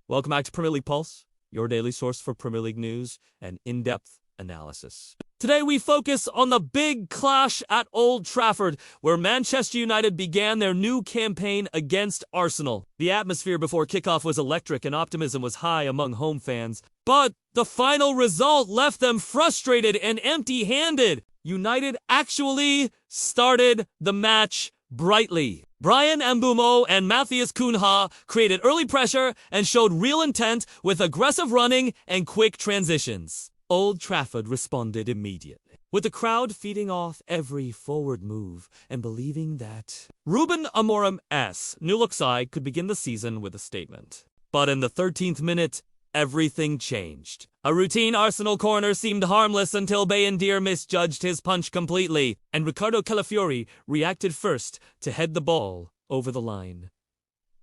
Welcome back to Premier League Pulse, your daily source for Premier League news and in-depth analysis. Today we focus on the big clash at Old Trafford, where Manchester United began their new campaign against Arsenal. The atmosphere before kickoff was electric and optimism was high among home fans, but the final result left them frustrated and empty-handed. United actually started the match brightly. Bryan Mbeumo and Matheus Cunha created early pressure and showed real intent with aggressive running and quick transitions. Old Trafford responded immediately, with the crowd feeding off every forward move and believing that Ruben Amorim's new-look side could begin the season with a statement. But in the 13th minute, everything changed. A routine Arsenal corner seemed harmless until Bayindir misjudged his punch completely, and Ricardo Calafiori reacted first to head the ball over the line.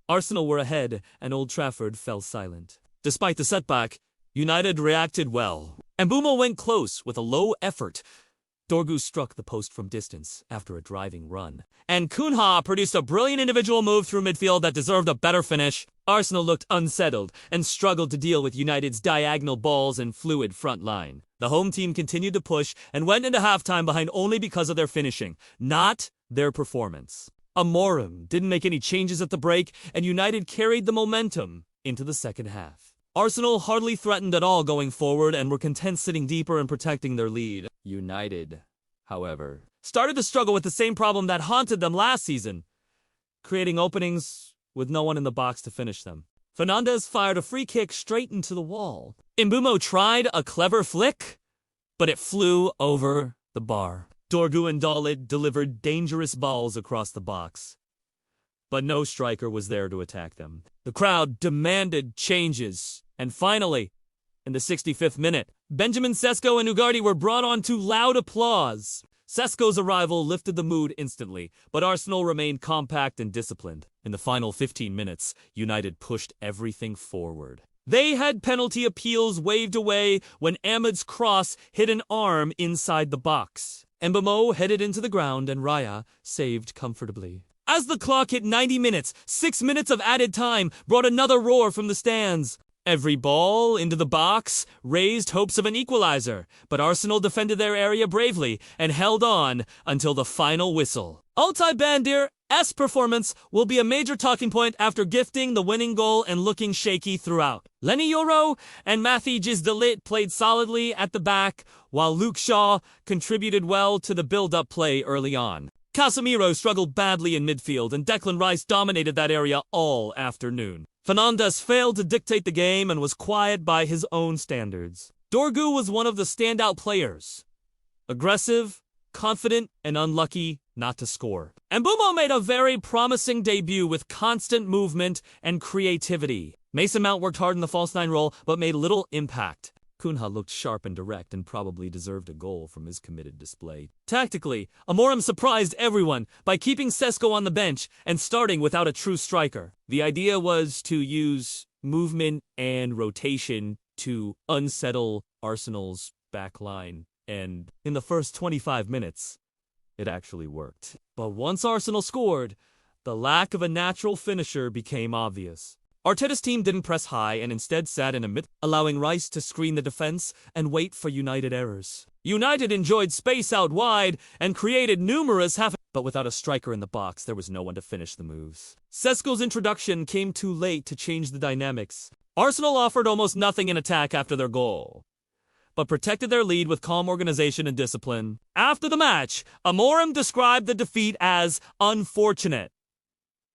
Arsenal were ahead, and Old Trafford fell silent. Despite the setback, United reacted well. Mbeumo went close with a low effort. Dorgu struck the post from distance after a driving run, and Cunha produced a brilliant individual move through midfield that deserved a better finish. Arsenal looked unsettled and struggled to deal with United's diagonal balls and fluid front line. The home team continued to push and went into halftime behind only because of their finishing, not their performance. Amorim didn't make any changes at the break, and United carried the momentum into the second half. Arsenal hardly threatened at all going forward and were content sitting deeper and protecting their lead. United, however, started to struggle with the same problem that haunted them last season, creating openings with no one in the box to finish them. Fernandes fired a free kick straight into the wall. Mbeumo tried a clever flick, but it flew over the bar. Dorgu and Dalit delivered dangerous balls across the box, but no striker was there to attack them. The crowd demanded changes, and finally, in the 65th minute, Benjamin Sesko and Ugarte were brought on to loud applause. Sesko's arrival lifted the mood instantly, but Arsenal remained compact and disciplined. In the final 15 minutes, United pushed everything forward. They had penalty appeals waved away when Ahmed's cross hit an arm inside the box. Mbeumo headed into the ground and Raya saved comfortably. As the clock hit 90 minutes, 6 minutes of added time brought another roar from the stands. Every ball into the box raised hopes of an equalizer, but Arsenal defended their area bravely and held on until the final whistle. Bayindir's performance will be a major talking point after gifting the winning goal and looking shaky throughout. Leny Yoro and Matheus Dalit played solidly at the back, while Luke Shaw contributed well to the build-up play early on. Casemiro struggled badly in midfield, and Declan Rice dominated that area all afternoon. Fernandes failed to dictate the game and was quiet by his own standards. Dorgu was one of the standout players. Aggressive, confident, and unlucky not to score. Mbeumo made a very promising debut with constant movement and creativity. Mason Mount worked hard in the false nine role, but made little impact. Cunha looked sharp and direct and probably deserved a goal from his committed display. Tactically, Amorim surprised everyone by keeping Sesko on the bench and starting without a true striker. The idea was to use movement and rotation to unsettle Arsenal's backline, and in the first 25 minutes, it actually worked. But once Arsenal scored, the lack of a natural finisher became obvious. Arteta's team didn't press high and instead sat in a mid, allowing Rice to screen the defense and wait for United errors. United enjoyed space out wide and created numerous but without a striker in the box, there was no one to finish the moves. Sesko's introduction came too late to change the dynamics. Arsenal offered almost nothing in attack after their goal, but protected their lead with calm organization and discipline. After the match, Amorim described the defeat as unfortunate,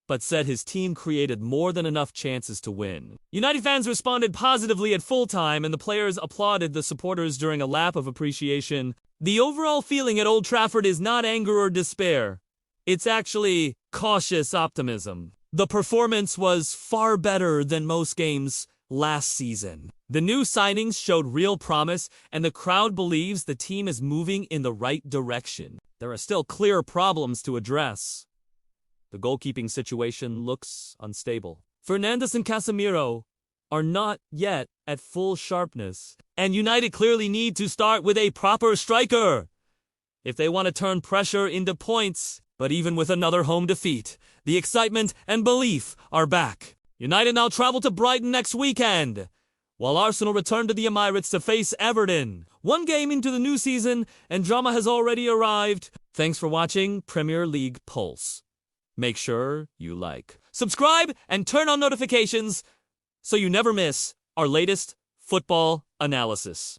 but said his team created more than enough chances to win. United fans responded positively at full time, and the players applauded the supporters during a lap of appreciation. The overall feeling at Old Trafford is not anger or despair. It's actually cautious optimism. The performance was far better than most games last season. The new signings showed real promise, and the crowd believes the team is moving in the right direction. There are still clear problems to address. The goalkeeping situation looks unstable. Fernandes and Casemiro are not yet at full sharpness, and United clearly need to start with a proper striker if they want to turn pressure into points. But even with another home defeat, the excitement and belief are back. United now travel to Brighton next weekend, while Arsenal return to the Emirates to face Everton. One game into the new season, and drama has already arrived. Thanks for watching Premier League Pulse. Make sure you like, subscribe, and turn on notifications so you never miss our latest football analysis.